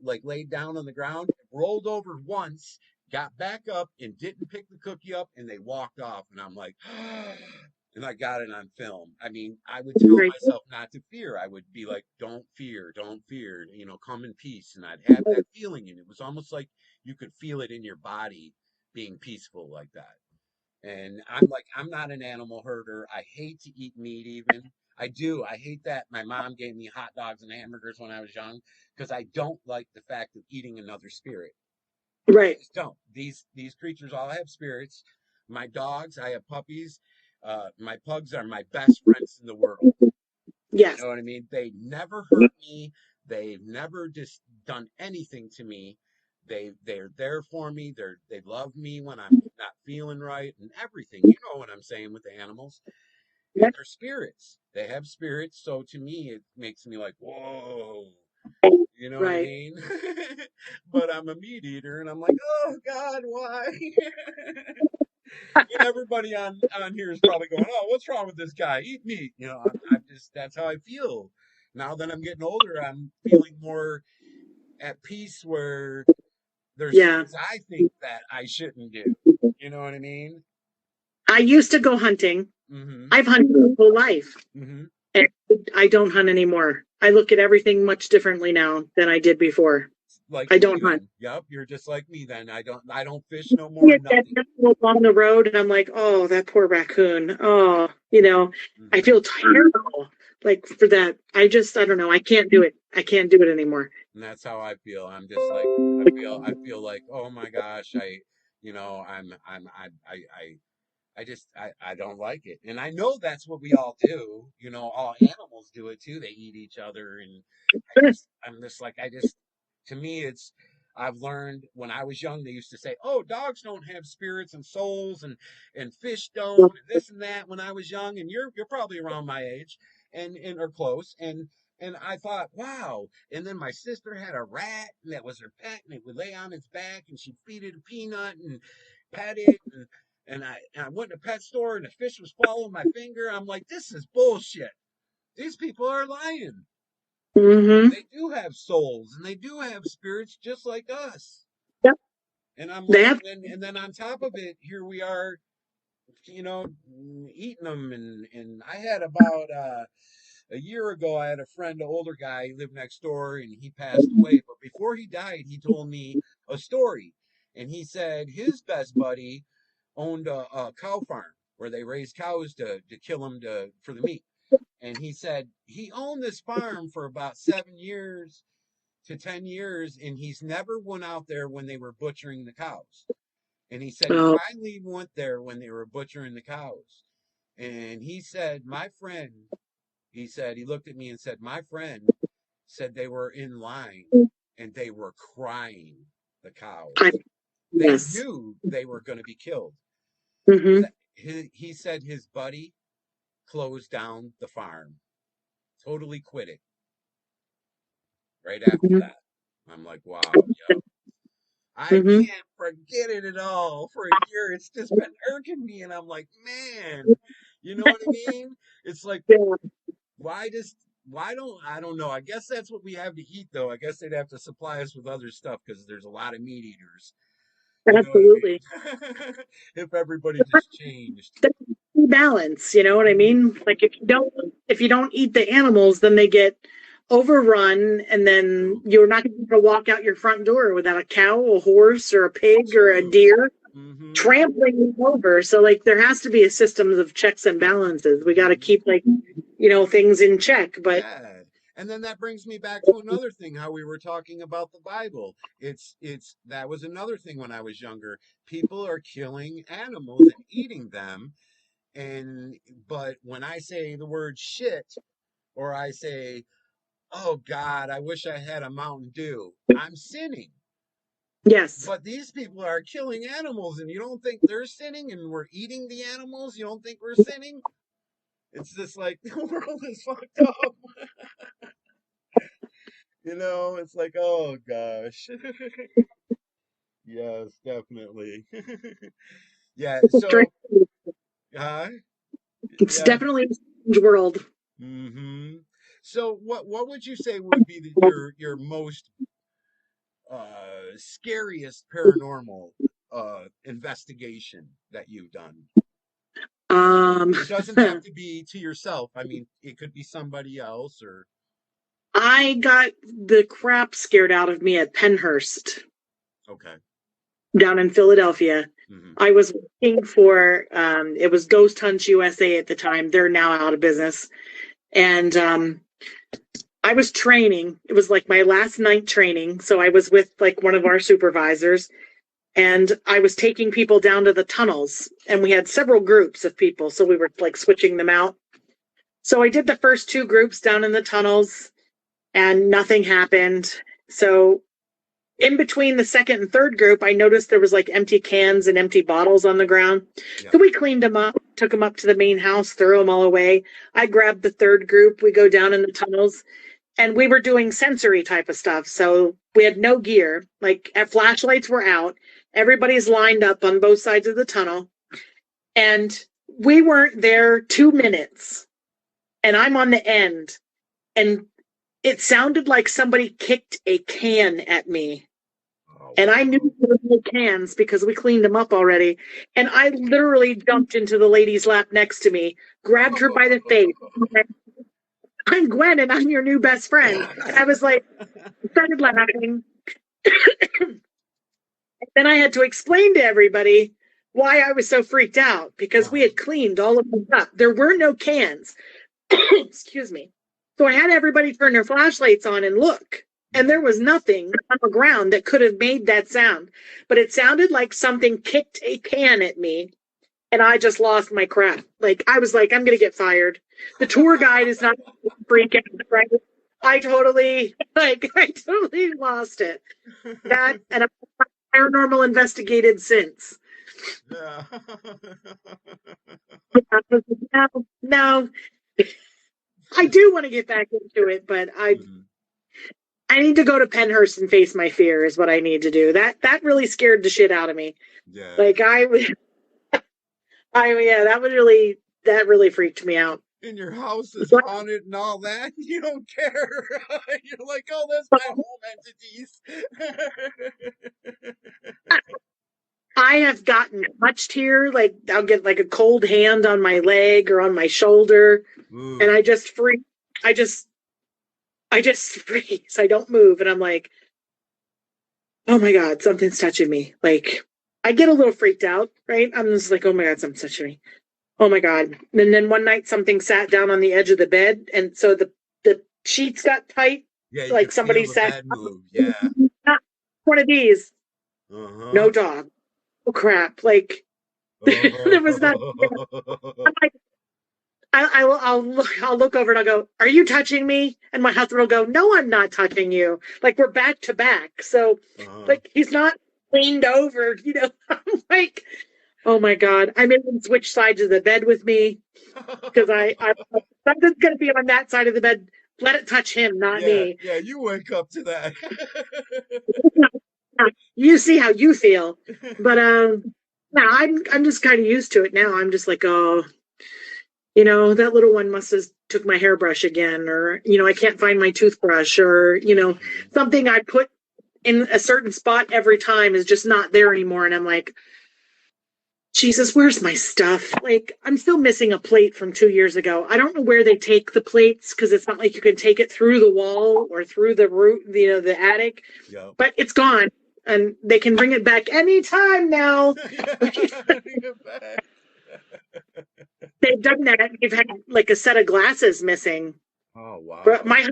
like laid down on the ground, rolled over once, got back up and didn't pick the cookie up, and they walked off. And I'm like, and I got it on film. I mean, I would tell Right. myself not to fear. I would be like, don't fear, don't fear, come in peace. And I'd have that feeling, and it was almost like you could feel it in your body being peaceful like that. And I'm like, I'm not an animal herder. I hate to eat meat even. I do. I hate that my mom gave me hot dogs and hamburgers when I was young because I don't like the fact of eating another spirit. I Right. just don't. These creatures all have spirits. My dogs, I have puppies. My pugs are my best friends in the world. You Yes. know what I mean? They never hurt me. They've never just done anything to me. They're there for me. They love me when I'm not feeling right and everything. You know what I'm saying with the animals. And Yep. they're spirits. They have spirits. So to me it makes me like, whoa. You know what I Right. mean? But I'm a meat eater and I'm like, oh God, why? And everybody on here is probably going, "Oh, what's wrong with this guy? Eat meat." I'm just that's how I feel. Now that I'm getting older, I'm feeling more at peace where there's Yeah. things I think that I shouldn't do. You know what I mean? I used to go hunting. Mm-hmm. I've hunted my whole life, Mm-hmm. and I don't hunt anymore. I look at everything much differently now than I did before. Like I me don't hunt. then. Yep, you're just like me then. I don't fish no more, Yeah, that nothing. animal along the road, and I'm like, oh, that poor raccoon. Oh, I Mm-hmm. feel terrible. Like for that, I don't know. I can't do it. I can't do it anymore. And that's how I feel. I'm just like I feel like, oh my gosh, I don't like it. And I know that's what we all do. All animals do it too. They eat each other. And I'm just like, to me, I've learned when I was young, they used to say, oh, dogs don't have spirits and souls and fish don't, and this and that when I was young. And you're probably around my age and or close. And I thought, wow. And then my sister had a rat and that was her pet, and it would lay on its back and she'd feed it a peanut and pet it. And I went to a pet store and the fish was following my finger. I'm like, this is bullshit. These people are lying. Mm-hmm. They do have souls and they do have spirits just like us. Yep. And I'm They like, have. and then on top of it, here we are, you know, eating them. And I had about a year ago, I had a friend, an older guy, he lived next door, and he passed away. But before he died, he told me a story, and he said his best buddy owned a cow farm where they raised cows to kill them for the meat. And he said he owned this farm for about 7 years to 10 years, and he's never went out there when they were butchering the cows. And he said he Oh, finally went there when they were butchering the cows. And he said, my friend, he said, he looked at me and said, my friend said they were in line and they were crying, the I, cows. They yes. knew they were going to be killed. Mm-hmm. He said his buddy closed down the farm, totally quit it right after Mm-hmm. that. I'm like, wow, yep. I Mm-hmm. can't forget it at all. For a year, it's just been irking me, and I'm like, man, you know what I mean? It's like, Yeah, why does why don't I don't know. I guess that's what we have to eat, though. I guess they'd have to supply us with other stuff because there's a lot of meat eaters. You know what absolutely. I mean? If everybody just changed. That's the balance, you know what I Mhm. mean? Like if you don't eat the animals, then they get overrun, and then True. you're not going to walk out your front door without a cow, a horse, or a pig, or a True. deer. trampling them over. So like there has to be a system of checks and balances. We got to keep like, things in check. But Yeah. And then that brings me back to another thing, how we were talking about the Bible. It's that was another thing when I was younger. People are killing animals and eating them. And but when I say the word shit, or I say, oh God, I wish I had a Mountain Dew, I'm sinning. yes, But these people are killing animals, and you don't think they're sinning, and we're eating the animals? You don't think we're sinning? It's just like the world is fucked up. It's like, oh gosh. Yes, definitely. Yeah, so, uh, it's yeah. definitely a strange world. Hmm. So, what would you say would be your most scariest paranormal investigation that you've done? Um, It doesn't have to be to yourself. I mean, it could be somebody else or I got the crap scared out of me at Pennhurst okay. down in Philadelphia. Hmm. I was working for it was Ghost Hunts USA at the time. They're now out of business. And I was training. It was like my last night training. So I was with like one of our supervisors and I was taking people down to the tunnels and we had several groups of people. So we were like switching them out. So I did the first two groups down in the tunnels and nothing happened. So in between the second and third group, I noticed there was like empty cans and empty bottles on the ground. Yeah. So we cleaned them up, took them up to the main house, threw them all away. I grabbed the third group. We go down in the tunnels and we were doing sensory type of stuff. So we had no gear, like flashlights were out. Everybody's lined up on both sides of the tunnel. And we weren't there 2 minutes. And I'm on the end. And it sounded like somebody kicked a can at me. Oh, And I knew there were no cans because we cleaned them up already. And I literally jumped into the lady's lap next to me, grabbed her by the face. I'm Gwen and I'm your new best friend. And I was like, started laughing. Then I had to explain to everybody why I was so freaked out because we had cleaned all of them up. There were no cans. Excuse me. So I had everybody turn their flashlights on and look. And there was nothing on the ground that could have made that sound. But it sounded like something kicked a can at me. And I just lost my crap. Like, I was like, I'm going to get fired. The tour guide is not freak out, right? I totally lost it. That, and I'm paranormal investigated since. yeah. No, I do want to get back into it, but I need to go to Pennhurst and face my fear is what I need to do. That really scared the shit out of me. Yeah. Like yeah, that really freaked me out. And your house is haunted and all that. You don't care. You're like, oh, that's my home entities. I have gotten touched here. Like I'll get like a cold hand on my leg or on my shoulder, and I just freeze. I just freeze. I don't move, and I'm like, oh my God, something's touching me. Like I get a little freaked out, right? I'm just like, oh my God, something's touching me. Oh my God. And then one night something sat down on the edge of the bed. And so the sheets got tight. Yeah, like somebody sat. Yeah. Not one of these. No dog. Oh crap. Like there was not. I'm like, I'll look over and I'll go, are you touching me? And my husband will go, no, I'm not touching you. Like we're back to back. So like he's not leaned over, I'm like, oh my God. I made him switch sides of the bed with me because I something's going to be on that side of the bed. Let it touch him, not me. Yeah, you wake up to that. You see how you feel. But no, I'm just kind of used to it now. I'm just like, oh, that little one must have took my hairbrush again, or, I can't find my toothbrush, or, something I put in a certain spot every time is just not there anymore. And I'm like, Jesus, where's my stuff? Like, I'm still missing a plate from 2 years ago. I don't know where they take the plates because it's not like you can take it through the wall or through the roof, the attic, but it's gone. and they can bring it back anytime now. They've done that. They've had like a set of glasses missing. Oh But wow. my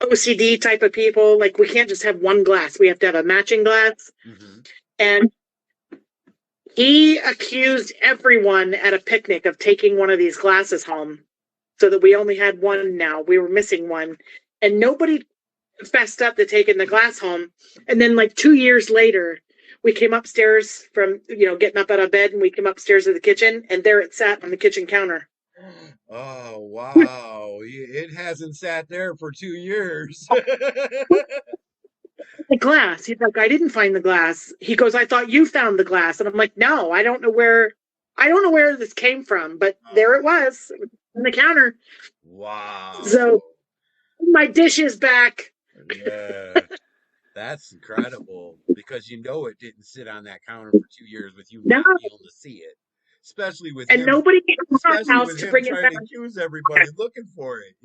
OCD type of people, like we can't just have one glass. We have to have a matching glass. Hmm. And he accused everyone at a picnic of taking one of these glasses home so that we only had one now. We were missing one. And nobody fessed up to taking the glass home. And then, like 2 years later, we came upstairs from, getting up out of bed, and we came upstairs to the kitchen, and there it sat on the kitchen counter. Oh wow. It hasn't sat there for 2 years. The glass. He's like, I didn't find the glass. He goes, I thought you found the glass. And I'm like, no, I don't know where this came from, but there it was on the counter. Wow. So my dish is back. Yeah. That's incredible because it didn't sit on that counter for 2 years with you No, not being able to see it. Especially with and him, nobody came to our especially house with to him bring it trying back. to accuse everybody looking for it.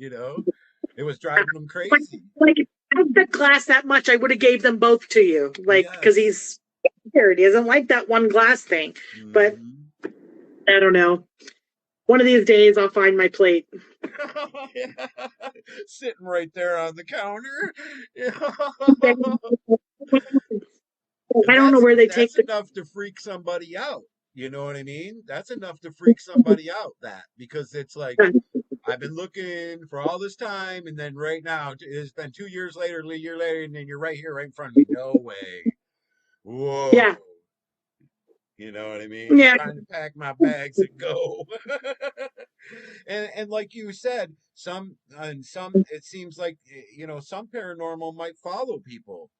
It was driving him crazy. Like, if I liked the glass that much, I would have gave them both to you. Like, because Yes. he's scared. He doesn't like that one glass thing. But Hmm. I don't know. One of these days, I'll find my plate. Yeah. Sitting right there on the counter. And I don't know where they take that's the. enough to freak somebody out. You know what I mean? That's enough to freak somebody out, that, because it's like I've been looking for all this time, and then right now it's been 2 years later, a year later, and then you're right here, right in front of me. No way. Whoa. Yeah, You know what I mean? yeah, Trying to pack my bags and go. And like you said, some it seems like some paranormal might follow people.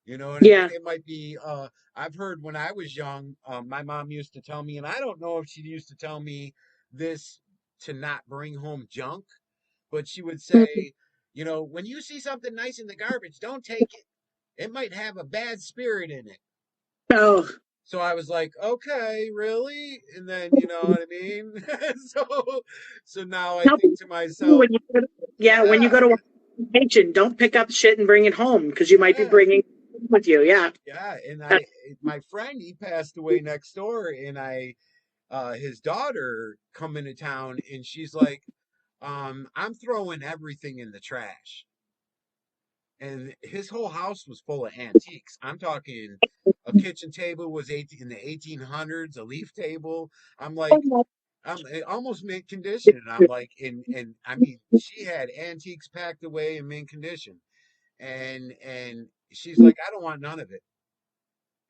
You know what I mean? yeah. It might be. I've heard when I was young, my mom used to tell me, and I don't know if she used to tell me this to not bring home junk, but she would say, when you see something nice in the garbage, don't take it. It might have a bad spirit in it. Oh, So I was like, okay, really? And then, you know what I mean? So now I tell think people to myself, yeah, when you yeah, go to a vacation, don't pick up shit and bring it home because you might be yeah, bringing it with you. Yeah. yeah. And That's, my friend, he passed away next door, and his daughter come into town, and she's like, I'm throwing everything in the trash. And his whole house was full of antiques. I'm talking a kitchen table was in the 1800s, a leaf table. I'm like, I'm almost mint condition. And I'm like, and I mean, she had antiques packed away in mint condition. And she's like, I don't want none of it.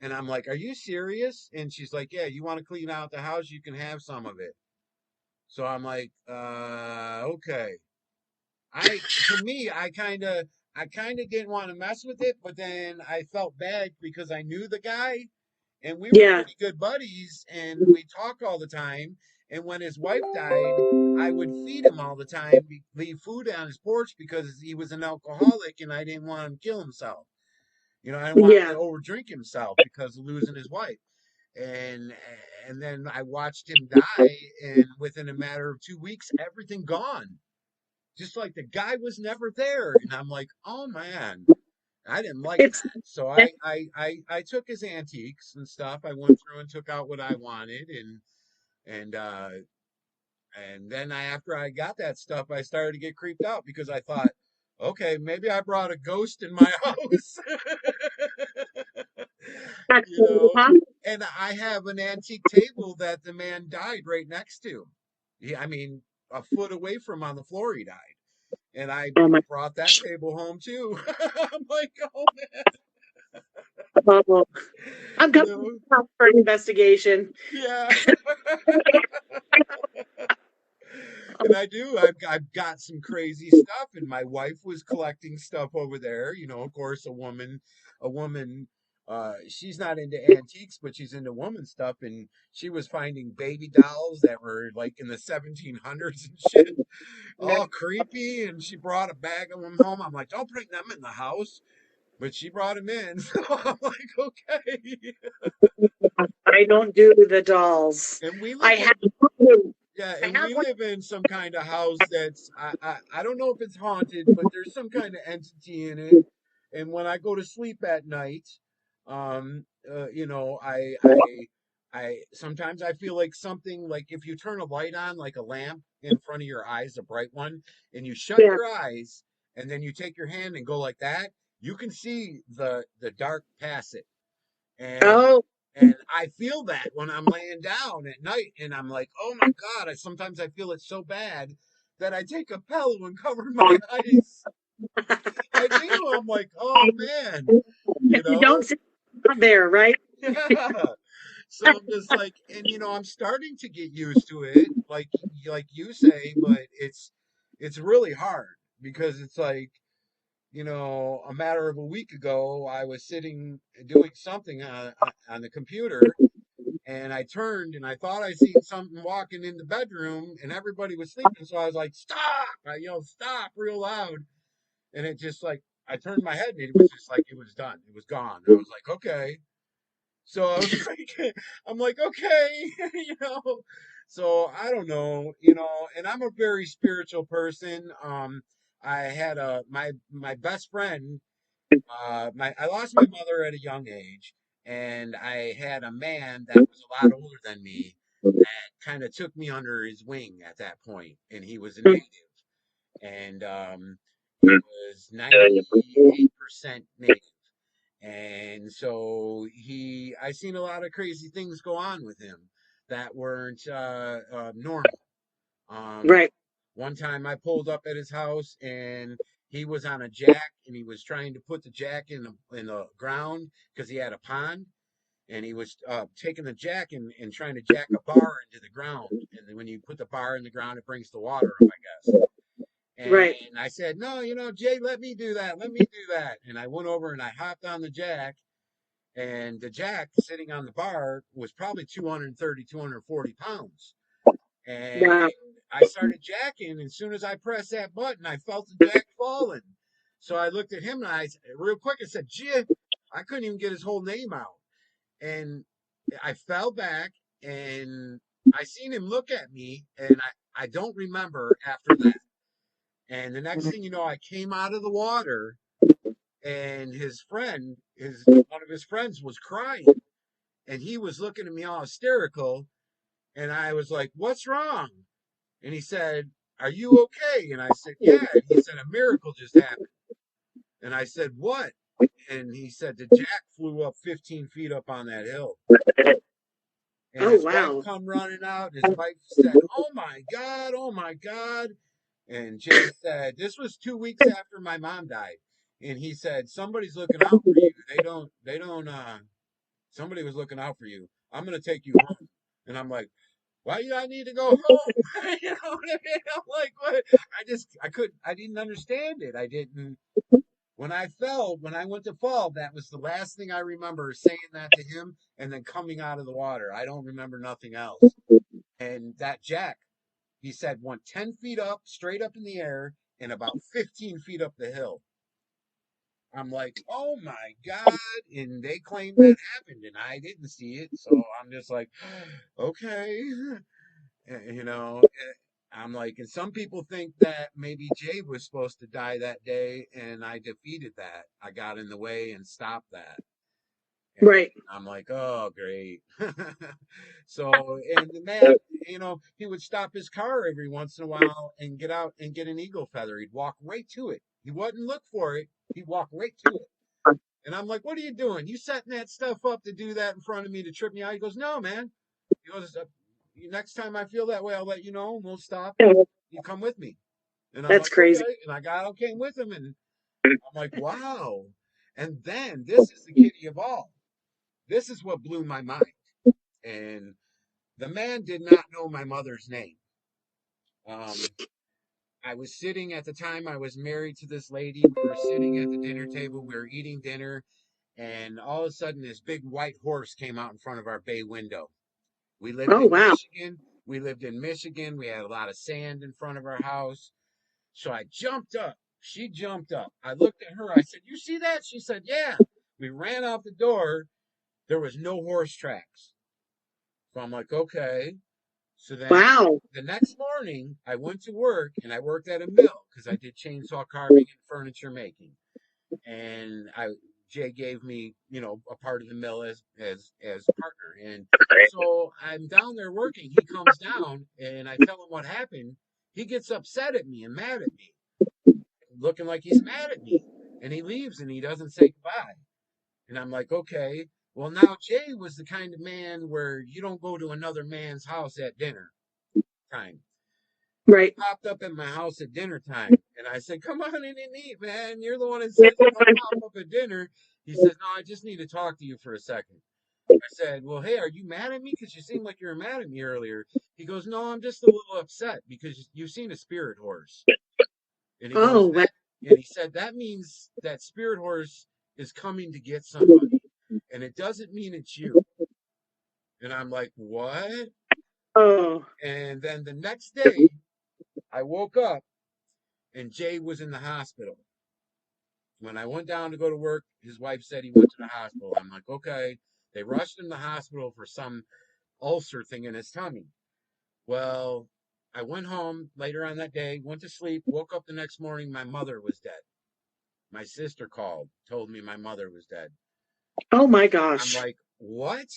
And I'm like, are you serious? And she's like, yeah, you want to clean out the house, you can have some of it. So I'm like, okay. To me, I kind of didn't want to mess with it, but then I felt bad because I knew the guy, and we were yeah. pretty good buddies, and we talk all the time. And when his wife died, I would feed him all the time, leave food on his porch because he was an alcoholic, and I didn't want him to kill himself. I didn't want him Yeah. to overdrink himself because of losing his wife. And and then I watched him die, and within a matter of 2 weeks, everything gone, just like the guy was never there. And I'm like, oh man, I didn't like It's that. So I took his antiques and stuff. I went through and took out what I wanted, and uh and then after I got that stuff, I started to get creeped out because I thought, okay, maybe I brought a ghost in my house. you know and I have an antique table that the man died right next to. I mean, a foot away from on the floor he died, and I oh my brought that gosh. table home too. I'm like, oh man, Oh, I'm you going know, for an investigation. yeah. And I do. I've got some crazy stuff, and my wife was collecting stuff over there. Of course, a woman. She's not into antiques, but she's into woman stuff, and she was finding baby dolls that were like in the 1700s and shit, all creepy. And she brought a bag of them home. I'm like, don't bring them in the house. But she brought him in. So I'm like, okay. I don't do the dolls. And we I live have in, yeah, I and have we one. live in some kind of house that's, I don't know if it's haunted, but there's some kind of entity in it. And when I go to sleep at night, you know, I sometimes I feel like something, like if you turn a light on, like a lamp in front of your eyes, a bright one, and you shut Yeah. your eyes, and then you take your hand and go like that, you can see the dark past it. And Oh, and I feel that when I'm laying down at night, and I'm like, oh my God, sometimes I feel it so bad that I take a pillow and cover my eyes. I do. I'm like, oh man, you if you don't know? see it there, right? Yeah. So I'm just like, and you know, I'm starting to get used to it, like you say, but it's really hard because it's like, you know, a matter of a week ago, I was sitting doing something on the computer, and I turned and I thought I seen something walking in the bedroom, and everybody was sleeping, so I was like, "Stop!" I yelled, "Stop!" real loud, and it just like I turned my head, and it was just like it was done, it was gone. I was like, okay. So I was like, I'm like, okay, you know. So I don't know, you know, and I'm a very spiritual person. I had my best friend. My I lost my mother at a young age, and I had a man that was a lot older than me that kind of took me under his wing at that point, and he was a native, and he was 98% native. And so I seen a lot of crazy things go on with him that weren't normal. Um, Right. one time I pulled up at his house, and he was on a jack, and he was trying to put the jack in the ground because he had a pond, and he was taking the jack and trying to jack a bar into the ground. And then when you put the bar in the ground, it brings the water up, I guess. Right. And I said, no, you know, Jay, let me do that. Let me do that. And I went over and I hopped on the jack, and the jack sitting on the bar was probably 230, 240 pounds. And Wow. I started jacking. And as soon as I pressed that button, I felt the jack falling. So I looked at him and real quick, I said, Jim, I couldn't even get his whole name out. And I fell back, and I seen him look at me, and I don't remember after that. And the next thing you know, I came out of the water, and one of his friends was crying, and he was looking at me all hysterical, and I was like, "What's wrong?" And he said, "Are you okay?" And I said, "Yeah." And he said, "A miracle just happened." And I said, "What?" And he said, "The jack flew up 15 feet up on that hill." And Oh, his wife wow. come running out, and his wife said, "Oh my God, oh my God." And Jay said, "This was 2 weeks after my mom died." And he said, "Somebody's looking out for you. Somebody was looking out for you. I'm going to take you home." And I'm like, why do I need to go home? You know what I mean? I'm like, what? I didn't understand it. I didn't, when I went to fall, that was the last thing I remember, saying that to him and then coming out of the water. I don't remember nothing else. And that jack, he said, went 10 feet up, straight up in the air, and about 15 feet up the hill. I'm like, oh my God. And they claim that happened, and I didn't see it. So I'm just like, okay. You know, I'm like, and some people think that maybe Jay was supposed to die that day, and I defeated that. I got in the way and stopped that. And Right. I'm like, oh, great. So, and the man, you know, he would stop his car every once in a while and get out and get an eagle feather. He'd walk right to it. He wouldn't look for it. He'd walk right to it. And I'm like, what are you doing? You setting that stuff up to do that in front of me to trip me out? He goes, no, man. He goes, next time I feel that way, I'll let you know, and we'll stop, and you come with me. And I'm That's like, crazy. okay. And I got out, came with him, and I'm like, wow. And then this is the kitty of all. This is what blew my mind. And the man did not know my mother's name. Um, I was sitting at the time I was married to this lady. We were sitting at the dinner table. We were eating dinner, and all of a sudden, this big white horse came out in front of our bay window. We lived Oh, in wow. Michigan. We lived in Michigan. We had a lot of sand in front of our house. So I jumped up. She jumped up. I looked at her. I said, "You see that?" She said, "Yeah." We ran out the door. There was no horse tracks. So I'm like, okay. So then Wow. the next morning, I went to work, and I worked at a mill because I did chainsaw carving and furniture making. and Jay gave me, a part of the mill as partner. And so I'm down there working. He comes down and I tell him what happened. He gets upset at me and mad at me, looking like he's mad at me. And he leaves and he doesn't say goodbye. And I'm like, okay. Well, now Jay was the kind of man where you don't go to another man's house at dinner time. Right. Popped up at my house at dinner time. And I said, come on in and eat, man. You're the one that says you don't pop up at dinner. He says, no, I just need to talk to you for a second. I said, well, hey, are you mad at me? Because you seemed like you were mad at me earlier. He goes, no, I'm just a little upset because you've seen a spirit horse. And he goes, Oh, wow. and he said, that means that spirit horse is coming to get somebody. And it doesn't mean it's you. And I'm like, what? Oh, And then the next day, I woke up and Jay was in the hospital. When I went down to go to work, his wife said he went to the hospital. I'm like, okay. They rushed him to the hospital for some ulcer thing in his tummy. Well, I went home later on that day, went to sleep, woke up the next morning, my mother was dead. My sister called, told me my mother was dead. oh my I'm gosh. like, what?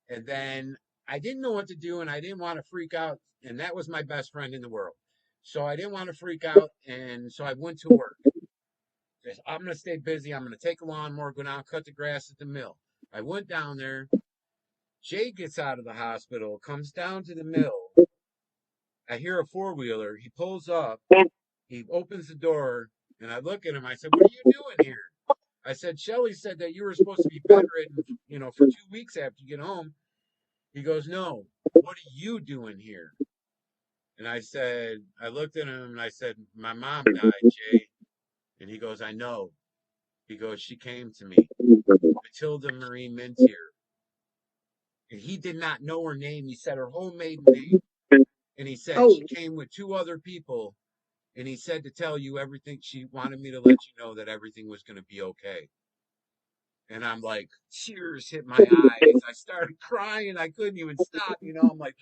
And then I didn't know what to do and I didn't want to freak out. And that was my best friend in the world. So I didn't want to freak out. And so I went to work. I'm going to stay busy. I'm going to take a lawnmower, go down, cut the grass at the mill. I went down there. Jay gets out of the hospital, comes down to the mill. I hear a four wheeler. He pulls up. He opens the door, and I look at him. I said, what are you doing here? I said, Shelly said that you were supposed to be bedridden, for 2 weeks after you get home. He goes, no, what are you doing here? And I looked at him and I said, my mom died, Jay. And he goes, I know. He goes, she came to me, Matilda Marie Mintier. And he did not know her name. He said her whole maiden name. And he said Oh, she came with two other people. And he said to tell you everything. She wanted me to let you know that everything was going to be okay. And I'm like, tears hit my eyes. I started crying. I couldn't even stop. I'm like,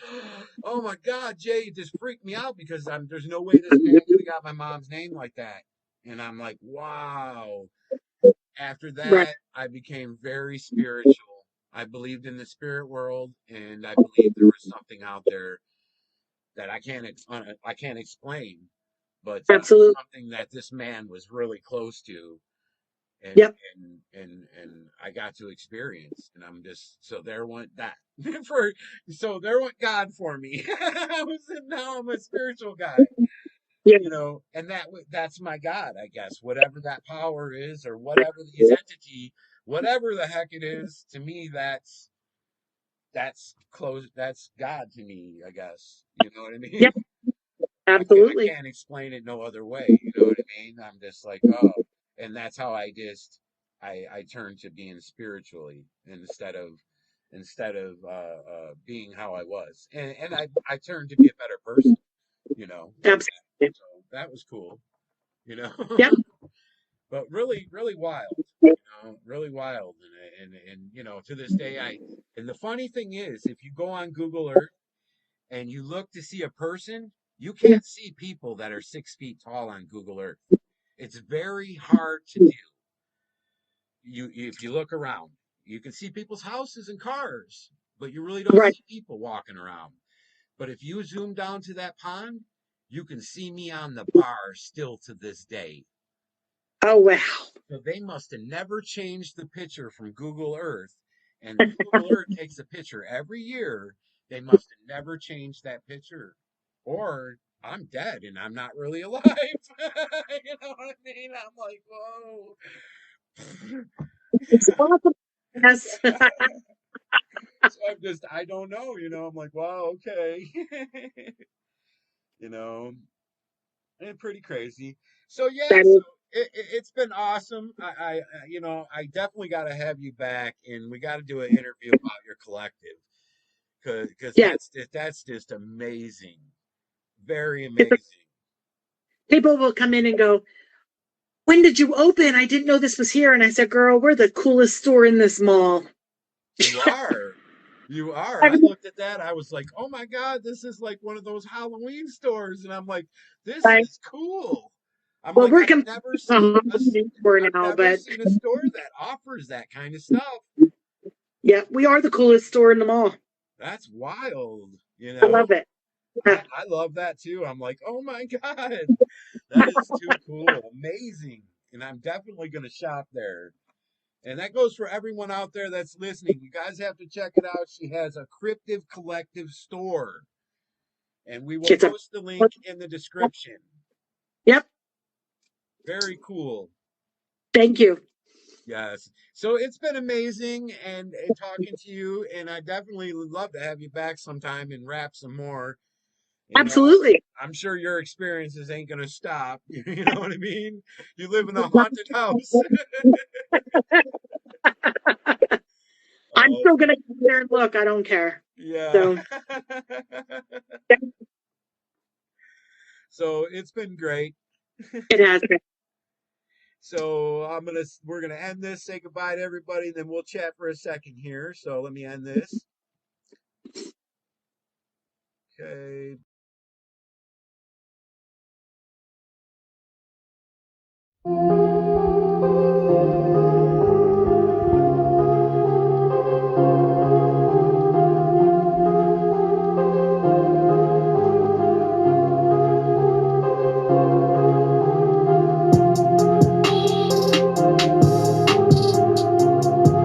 oh my God, Jay, it just freaked me out because there's no way this man could have got my mom's name like that. And I'm like, wow. After right. that, I became very spiritual. I believed in the spirit world, and I believed there was something out there that I can't explain, but Absolutely. something that this man was really close to, and Yep. and I got to experience, and I'm just so there went that for so there went God for me. Now I'm a spiritual guy, Yeah. and that's my God, I guess. Whatever that power is, or whatever these entity, whatever the heck it is, to me, that's close. That's God to me, I guess. You know what I mean? Yep. Absolutely. I can't explain it no other way. You know what I mean? I'm just like, oh, and that's how I turned to being spiritually instead of being how I was, and I turned to be a better person. With that. Absolutely. So that was cool. You know, Yep. but really, really wild. Really wild, and to this day, and the funny thing is, if you go on Google Earth and you look to see a person, you can't see people that are 6 feet tall on Google Earth. It's very hard to do. If you look around, you can see people's houses and cars, but you really don't Right. see people walking around. But if you zoom down to that pond, you can see me on the bar still to this day. Oh, wow. So they must have never changed the picture from Google Earth. And Google Earth takes a picture every year. They must have never changed that picture. Or I'm dead and I'm not really alive. You know what I mean? I'm like, whoa. It's possible. Yes. So I don't know. I'm like, wow, okay. you know, and pretty crazy. So yeah, That so is, it's been awesome. I definitely got to have you back, and we got to do an interview about your collective because yeah. that's just amazing, very It's like amazing. people will come in and go, when did you open? I didn't know this was here. And I said, girl, we're the coolest store in this mall. You are, you are. I Everything looked at that. I was like, oh my God, this is like one of those Halloween stores, and I'm like, this like, is cool. I'm Well, like, we're for I've now, never but seen a store that offers that kind of stuff. yeah, we are the coolest store in the mall. That's wild, you I know? love it. I love that too. I'm like, oh my God, that is too cool. Amazing. And I'm definitely going to shop there. And that goes for everyone out there that's listening. You guys have to check it out. She has a Cryptid Collective store. And we will It's a post the link in the description. yep. Very cool. Thank you. Yes. So it's been amazing and talking to you. And I definitely would love to have you back sometime and rap some more. You know, Absolutely. I'm sure your experiences ain't gonna stop. You know what I mean? You live in a haunted house. I'm Oh, still gonna go there and look. I don't care. yeah. So So it's been great. it has been. So we're gonna end this, say goodbye to everybody, then we'll chat for a second here. So let me end this. Okay.